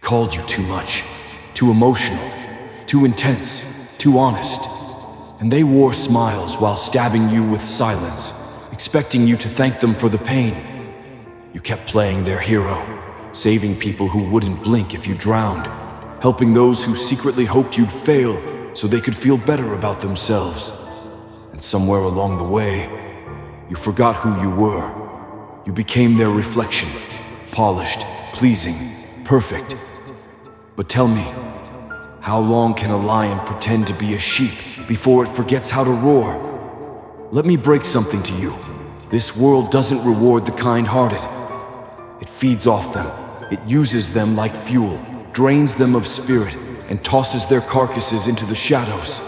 called you too much, too emotional, too intense, too honest. And they wore smiles while stabbing you with silence, expecting you to thank them for the pain. You kept playing their hero, saving people who wouldn't blink if you drowned, helping those who secretly hoped you'd fail so they could feel better about themselves. And somewhere along the way, you forgot who you were. You became their reflection, polished, pleasing, perfect. But tell me, how long can a lion pretend to be a sheep before it forgets how to roar? Let me break something to you. This world doesn't reward the kind-hearted. It feeds off them. It uses them like fuel, drains them of spirit, and tosses their carcasses into the shadows.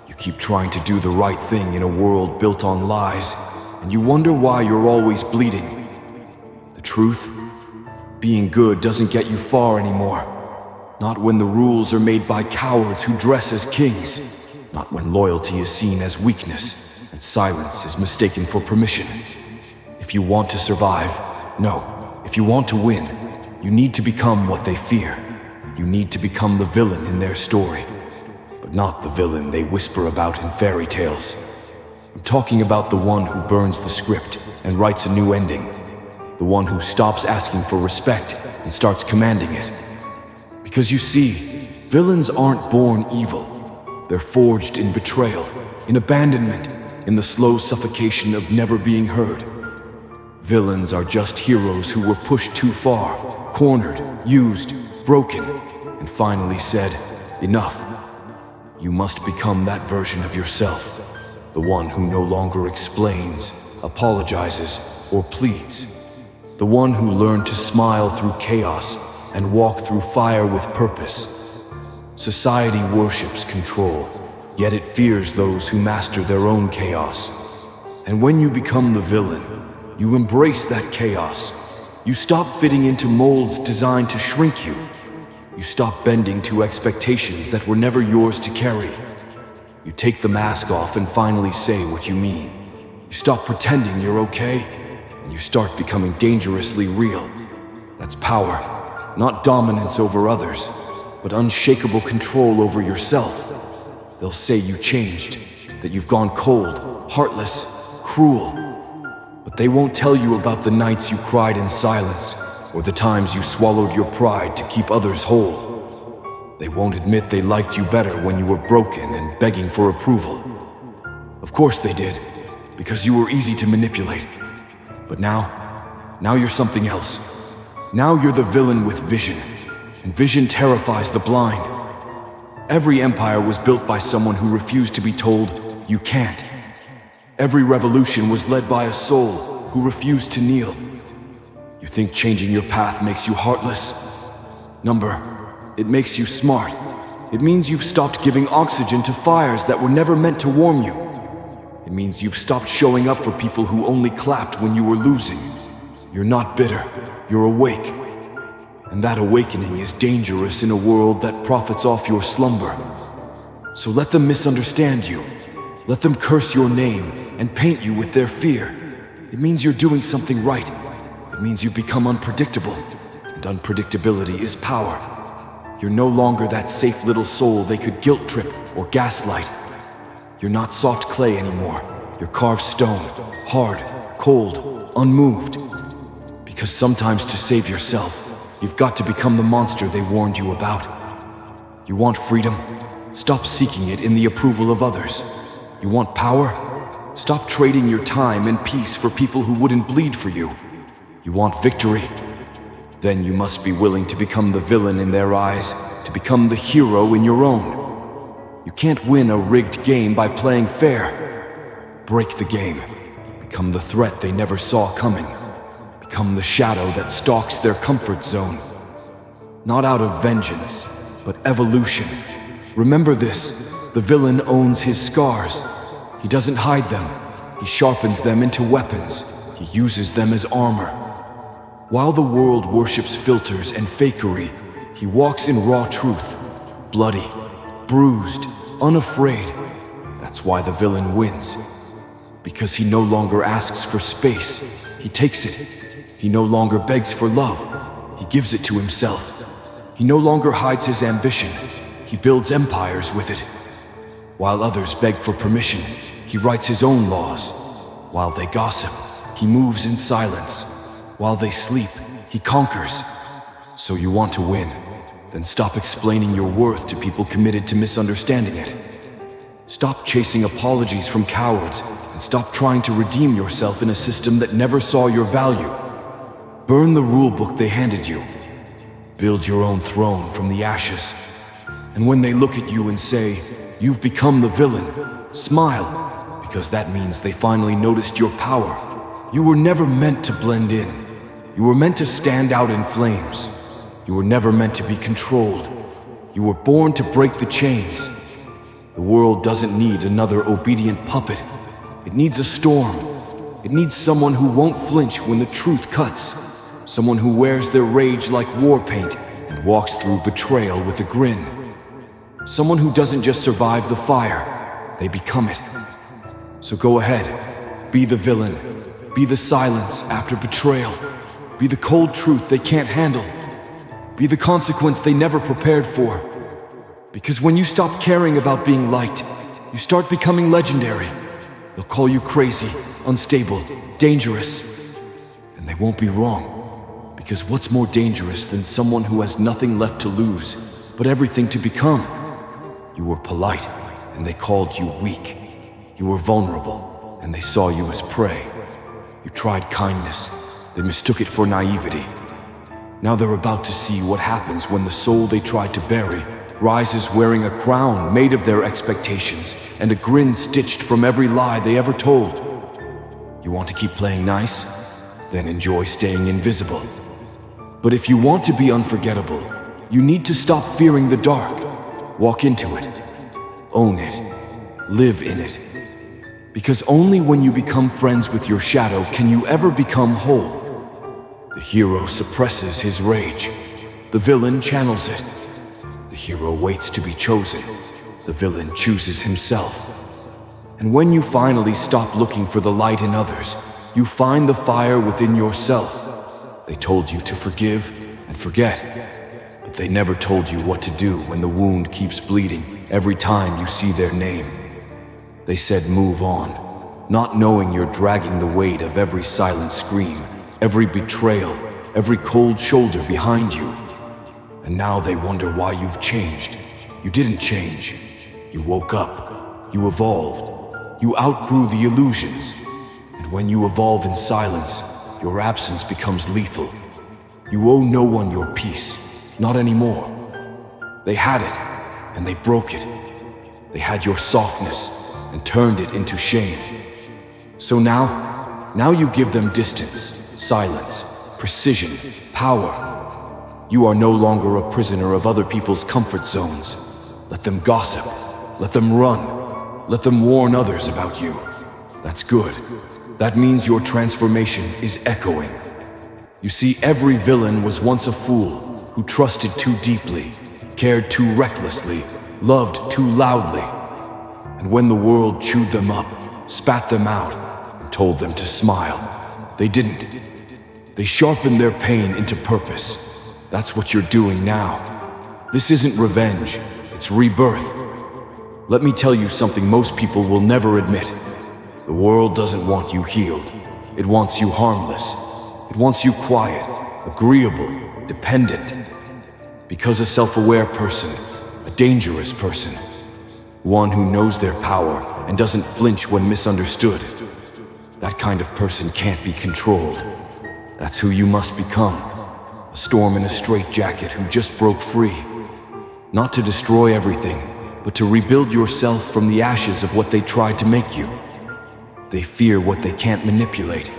You keep trying to do the right thing in a world built on lies, and you wonder why you're always bleeding. The truth? Being good doesn't get you far anymore. Not when the rules are made by cowards who dress as kings. Not when loyalty is seen as weakness, and silence is mistaken for permission. If you want to survive, no, if you want to win, you need to become what they fear. You need to become the villain in their story, but not the villain they whisper about in fairy tales. I'm talking about the one who burns the script and writes a new ending. The one who stops asking for respect and starts commanding it. Because you see, villains aren't born evil. They're forged in betrayal, in abandonment, in the slow suffocation of never being heard. Villains are just heroes who were pushed too far, cornered, used, broken, and finally said, enough. You must become that version of yourself, the one who no longer explains, apologizes, or pleads. The one who learned to smile through chaos and walk through fire with purpose. Society worships control, yet it fears those who master their own chaos. And when you become the villain, you embrace that chaos. You stop fitting into molds designed to shrink you. You stop bending to expectations that were never yours to carry. You take the mask off and finally say what you mean. You stop pretending you're okay, and you start becoming dangerously real. That's power, not dominance over others, but unshakable control over yourself. They'll say you changed, that you've gone cold, heartless, cruel. But they won't tell you about the nights you cried in silence, or the times you swallowed your pride to keep others whole. They won't admit they liked you better when you were broken and begging for approval. Of course they did, because you were easy to manipulate. But now you're something else. Now you're the villain with vision, and vision terrifies the blind. Every empire was built by someone who refused to be told, you can't. Every revolution was led by a soul who refused to kneel. You think changing your path makes you heartless? It makes you smart. It means you've stopped giving oxygen to fires that were never meant to warm you. It means you've stopped showing up for people who only clapped when you were losing. You're not bitter, you're awake. And that awakening is dangerous in a world that profits off your slumber. So let them misunderstand you. Let them curse your name and paint you with their fear. It means you're doing something right. It means you've become unpredictable, and unpredictability is power. You're no longer that safe little soul they could guilt trip or gaslight. You're not soft clay anymore. You're carved stone, hard, cold, unmoved. Because sometimes to save yourself, you've got to become the monster they warned you about. You want freedom? Stop seeking it in the approval of others. You want power? Stop trading your time and peace for people who wouldn't bleed for you. You want victory? Then you must be willing to become the villain in their eyes, to become the hero in your own. You can't win a rigged game by playing fair. Break the game. Become the threat they never saw coming. Become the shadow that stalks their comfort zone. Not out of vengeance, but evolution. Remember this, the villain owns his scars. He doesn't hide them. He sharpens them into weapons. He uses them as armor. While the world worships filters and fakery, he walks in raw truth, bloody, bruised, unafraid. That's why the villain wins. Because he no longer asks for space, he takes it. He no longer begs for love, he gives it to himself. He no longer hides his ambition. He builds empires with it. While others beg for permission, he writes his own laws. While they gossip, he moves in silence. While they sleep, he conquers. So you want to win? Then stop explaining your worth to people committed to misunderstanding it. Stop chasing apologies from cowards, and stop trying to redeem yourself in a system that never saw your value. Burn the rule book they handed you. Build your own throne from the ashes. And when they look at you and say, "You've become the villain," smile, because that means they finally noticed your power. You were never meant to blend in. You were meant to stand out in flames. You were never meant to be controlled. You were born to break the chains. The world doesn't need another obedient puppet. It needs a storm. It needs someone who won't flinch when the truth cuts. Someone who wears their rage like war paint and walks through betrayal with a grin. Someone who doesn't just survive the fire, they become it. So go ahead, be the villain. Be the silence after betrayal. Be the cold truth they can't handle. Be the consequence they never prepared for. Because when you stop caring about being liked, you start becoming legendary. They'll call you crazy, unstable, dangerous. And they won't be wrong. Because what's more dangerous than someone who has nothing left to lose, but everything to become? You were polite, and they called you weak. You were vulnerable, and they saw you as prey. You tried kindness, they mistook it for naivety. Now they're about to see what happens when the soul they tried to bury rises wearing a crown made of their expectations and a grin stitched from every lie they ever told. You want to keep playing nice? Then enjoy staying invisible. But if you want to be unforgettable, you need to stop fearing the dark. Walk into it. Own it. Live in it. Because only when you become friends with your shadow can you ever become whole. The hero suppresses his rage. The villain channels it. The hero waits to be chosen. The villain chooses himself. And when you finally stop looking for the light in others, you find the fire within yourself. They told you to forgive and forget, but they never told you what to do when the wound keeps bleeding every time you see their name. They said move on, not knowing you're dragging the weight of every silent scream, every betrayal, every cold shoulder behind you. And now they wonder why you've changed. You didn't change. You woke up. You evolved. You outgrew the illusions. And when you evolve in silence, your absence becomes lethal. You owe no one your peace, not anymore. They had it, and they broke it. They had your softness and turned it into shame. So now you give them distance, silence, precision, power. You are no longer a prisoner of other people's comfort zones. Let them gossip, let them run, let them warn others about you. That's good. That means your transformation is echoing. You see, every villain was once a fool who trusted too deeply, cared too recklessly, loved too loudly. And when the world chewed them up, spat them out, and told them to smile, they didn't. They sharpened their pain into purpose. That's what you're doing now. This isn't revenge, it's rebirth. Let me tell you something most people will never admit. The world doesn't want you healed. It wants you harmless. It wants you quiet, agreeable, dependent. Because a self-aware person, a dangerous person, one who knows their power and doesn't flinch when misunderstood, that kind of person can't be controlled. That's who you must become. A storm in a straitjacket who just broke free. Not to destroy everything, but to rebuild yourself from the ashes of what they tried to make you. They fear what they can't manipulate.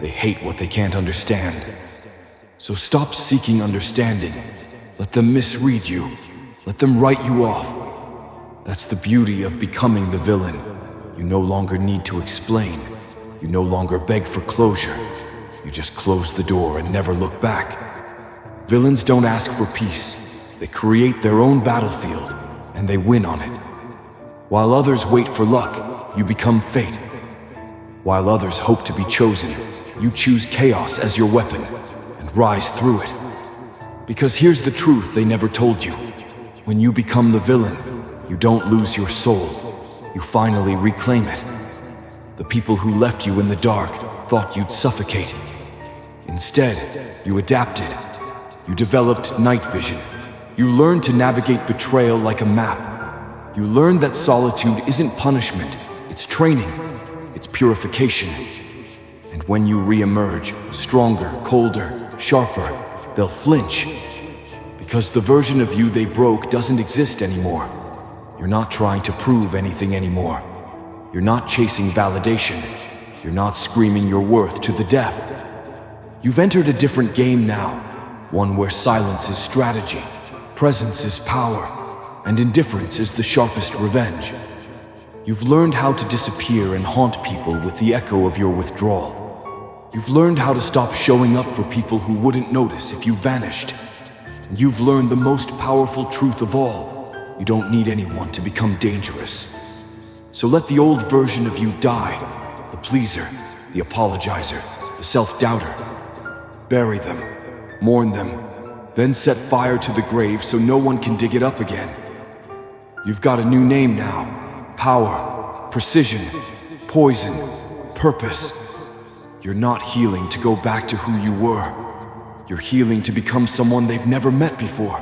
They hate what they can't understand. So stop seeking understanding. Let them misread you. Let them write you off. That's the beauty of becoming the villain. You no longer need to explain. You no longer beg for closure. You just close the door and never look back. Villains don't ask for peace. They create their own battlefield, and they win on it. While others wait for luck, you become fate. While others hope to be chosen, you choose chaos as your weapon and rise through it. Because here's the truth they never told you. When you become the villain, you don't lose your soul. You finally reclaim it. The people who left you in the dark thought you'd suffocate. Instead, you adapted. You developed night vision. You learned to navigate betrayal like a map. You learned that solitude isn't punishment, it's training, it's purification. And when you re-emerge, stronger, colder, sharper, they'll flinch. Because the version of you they broke doesn't exist anymore. You're not trying to prove anything anymore. You're not chasing validation. You're not screaming your worth to the deaf. You've entered a different game now, one where silence is strategy, presence is power, and indifference is the sharpest revenge. You've learned how to disappear and haunt people with the echo of your withdrawal. You've learned how to stop showing up for people who wouldn't notice if you vanished. And you've learned the most powerful truth of all. You don't need anyone to become dangerous. So let the old version of you die, the pleaser, the apologizer, the self-doubter. Bury them, mourn them, then set fire to the grave so no one can dig it up again. You've got a new name now. Power, precision, poison, purpose. You're not healing to go back to who you were. You're healing to become someone they've never met before.